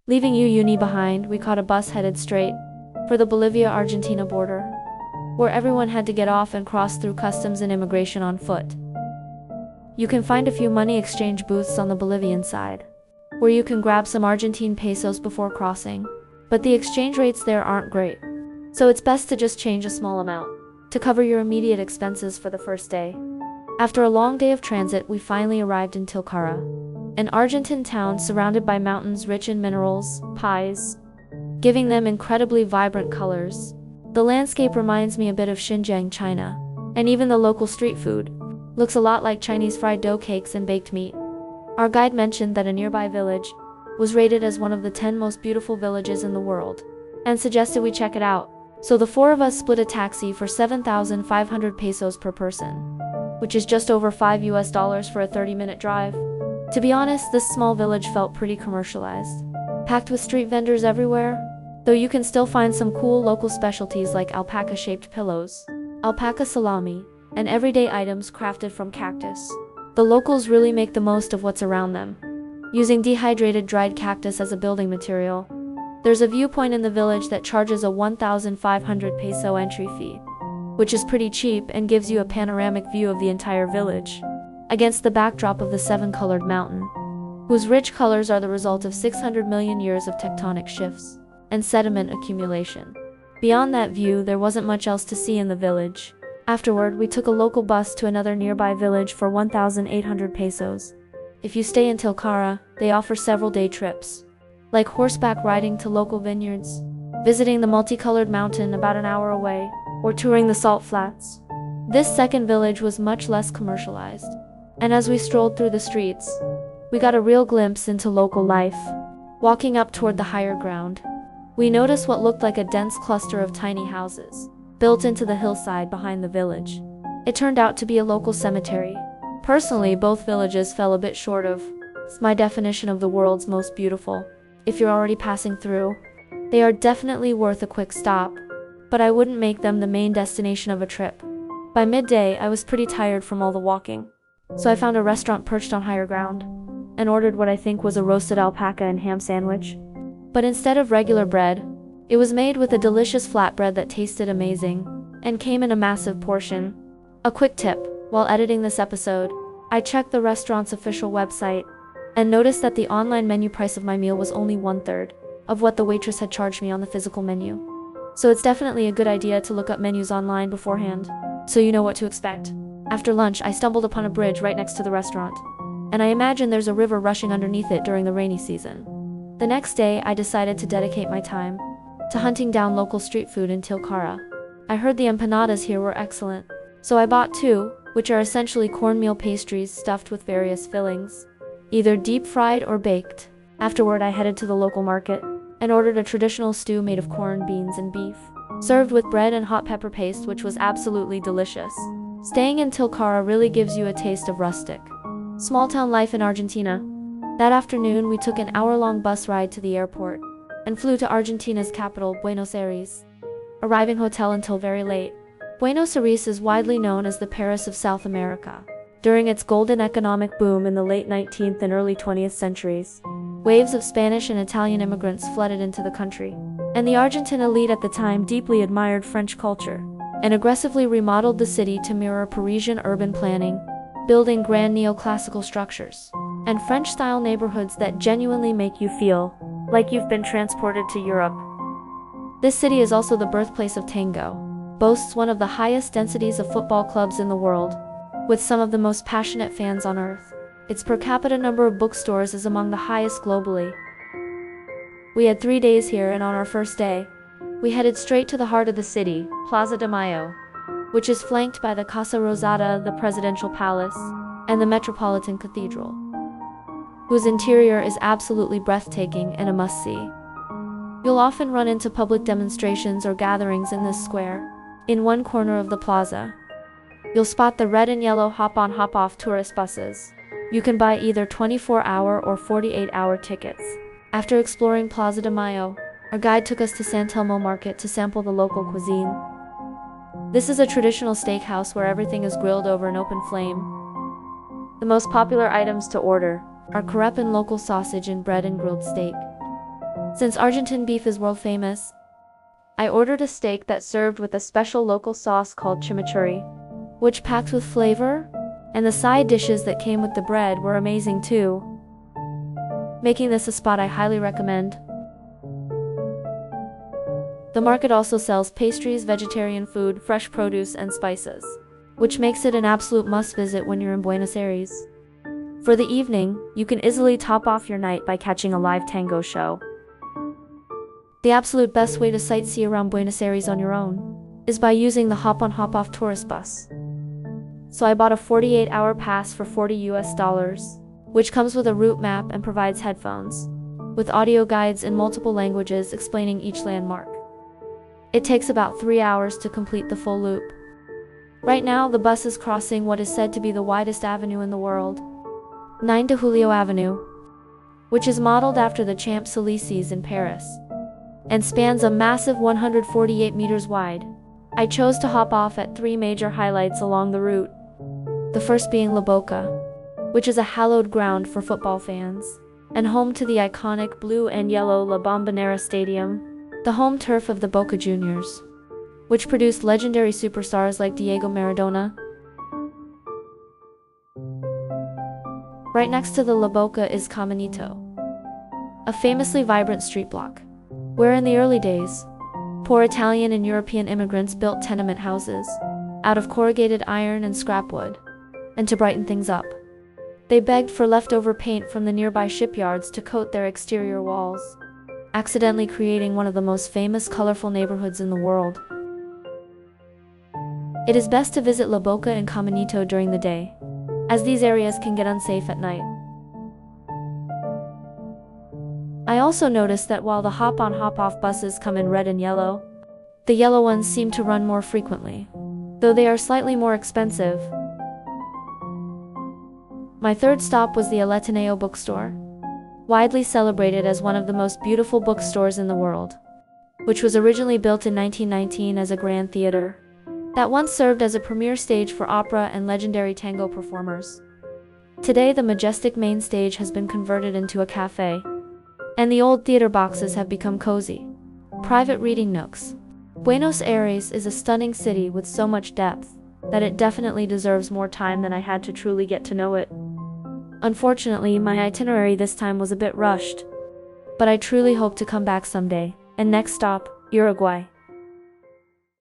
Leaving uni behind, we caught a bus headed straight for the Bolivia-Argentina border, where everyone had to get off and cross through customs and immigration on foot. You can find a few money exchange booths on the Bolivian side, where you can grab some Argentine pesos before crossing, but the exchange rates there aren't great, so it's best to just change a small amount to cover your immediate expenses for the first day. After a long day of transit, we finally arrived in Tilcara, an Argentine town surrounded by mountains rich in minerals, pies, giving them incredibly vibrant colors. The landscape reminds me a bit of Xinjiang, China, and even the local street food looks a lot like Chinese fried dough cakes and baked meat. Our guide mentioned that a nearby village was rated as one of the 10 most beautiful villages in the world, and suggested we check it out. So the four of us split a taxi for 7,500 pesos per person, which is just over $5 for a 30-minute drive. To be honest, this small village felt pretty commercialized, packed with street vendors everywhere, though you can still find some cool local specialties like alpaca-shaped pillows, alpaca salami, and everyday items crafted from cactus. The locals really make the most of what's around them, using dehydrated dried cactus as a building material. There's a viewpoint in the village that charges a 1,500 peso entry fee, which is pretty cheap and gives you a panoramic view of the entire village, against the backdrop of the seven-colored mountain, whose rich colors are the result of 600 million years of tectonic shifts and sediment accumulation. Beyond that view, there wasn't much else to see in the village. Afterward, we took a local bus to another nearby village for 1,800 pesos. If you stay in Tilcara, they offer several day trips, like horseback riding to local vineyards, visiting the multicolored mountain about an hour away, or touring the salt flats. This second village was much less commercialized, and as we strolled through the streets, we got a real glimpse into local life. Walking up toward the higher ground, we noticed what looked like a dense cluster of tiny houses, built into the hillside behind the village. It turned out to be a local cemetery. Personally, both villages fell a bit short of my definition of the world's most beautiful. If you're already passing through, they are definitely worth a quick stop, but I wouldn't make them the main destination of a trip. By midday, I was pretty tired from all the walking, so I found a restaurant perched on higher ground, and ordered what I think was a roasted alpaca and ham sandwich. But instead of regular bread, it was made with a delicious flatbread that tasted amazing, and came in a massive portion. A quick tip: while editing this episode, I checked the restaurant's official website, and noticed that the online menu price of my meal was only 1/3 of what the waitress had charged me on the physical menu. So it's definitely a good idea to look up menus online beforehand, so you know what to expect. After lunch, I stumbled upon a bridge right next to the restaurant, and I imagine there's a river rushing underneath it during the rainy season. The next day, I decided to dedicate my time to hunting down local street food in Tilcara. I heard the empanadas here were excellent, so I bought two, which are essentially cornmeal pastries stuffed with various fillings, either deep-fried or baked. Afterward, I headed to the local market and ordered a traditional stew made of corn, beans, and beef, served with bread and hot pepper paste, which was absolutely delicious. Staying in Tilcara really gives you a taste of rustic, small-town life in Argentina. That afternoon, we took an hour-long bus ride to the airport and flew to Argentina's capital, Buenos Aires, arriving hotel until very late. Buenos Aires is widely known as the Paris of South America. During its golden economic boom in the late 19th and early 20th centuries, waves of Spanish and Italian immigrants flooded into the country, and the Argentine elite at the time deeply admired French culture and aggressively remodeled the city to mirror Parisian urban planning, building grand neoclassical structures and French-style neighborhoods that genuinely make you feel like you've been transported to Europe. This city is also the birthplace of tango, boasts one of the highest densities of football clubs in the world, with some of the most passionate fans on earth. Its per capita number of bookstores is among the highest globally. We had 3 days here, and on our first day, we headed straight to the heart of the city, Plaza de Mayo, which is flanked by the Casa Rosada, the Presidential Palace, and the Metropolitan Cathedral, whose interior is absolutely breathtaking and a must-see. You'll often run into public demonstrations or gatherings in this square. In one corner of the plaza, you'll spot the red and yellow hop-on hop-off tourist buses. You can buy either 24-hour or 48-hour tickets. After exploring Plaza de Mayo, our guide took us to San Telmo Market to sample the local cuisine. This is a traditional steakhouse where everything is grilled over an open flame. The most popular items to order are crepe and local sausage and bread and grilled steak. Since Argentine beef is world famous, I ordered a steak that served with a special local sauce called chimichurri, which packed with flavor, and the side dishes that came with the bread were amazing too, making this a spot I highly recommend. The market also sells pastries, vegetarian food, fresh produce, and spices, which makes it an absolute must-visit when you're in Buenos Aires. For the evening, you can easily top off your night by catching a live tango show. The absolute best way to sightsee around Buenos Aires on your own is by using the hop-on hop-off tourist bus. So I bought a 48-hour pass for $40, which comes with a route map and provides headphones, with audio guides in multiple languages explaining each landmark. It takes about 3 hours to complete the full loop. Right now, the bus is crossing what is said to be the widest avenue in the world, 9 de Julio Avenue, which is modeled after the Champs-Élysées in Paris, and spans a massive 148 meters wide. I chose to hop off at 3 major highlights along the route. The first being La Boca, which is a hallowed ground for football fans, and home to the iconic blue and yellow La Bombonera Stadium, the home turf of the Boca Juniors, which produced legendary superstars like Diego Maradona. Right next to the La Boca is Caminito, a famously vibrant street block, where in the early days, poor Italian and European immigrants built tenement houses out of corrugated iron and scrap wood, and to brighten things up, they begged for leftover paint from the nearby shipyards to coat their exterior walls, accidentally creating one of the most famous colorful neighborhoods in the world. It is best to visit La Boca and Caminito during the day, as these areas can get unsafe at night. I also noticed that while the hop-on hop-off buses come in red and yellow, the yellow ones seem to run more frequently, though they are slightly more expensive. My third stop was the El Ateneo bookstore, widely celebrated as one of the most beautiful bookstores in the world, which was originally built in 1919 as a grand theater that once served as a premier stage for opera and legendary tango performers. Today, the majestic main stage has been converted into a cafe, and the old theater boxes have become cozy, private reading nooks. Buenos Aires is a stunning city with so much depth that it definitely deserves more time than I had to truly get to know it. Unfortunately, my itinerary this time was a bit rushed, but I truly hope to come back someday. And next stop, Uruguay.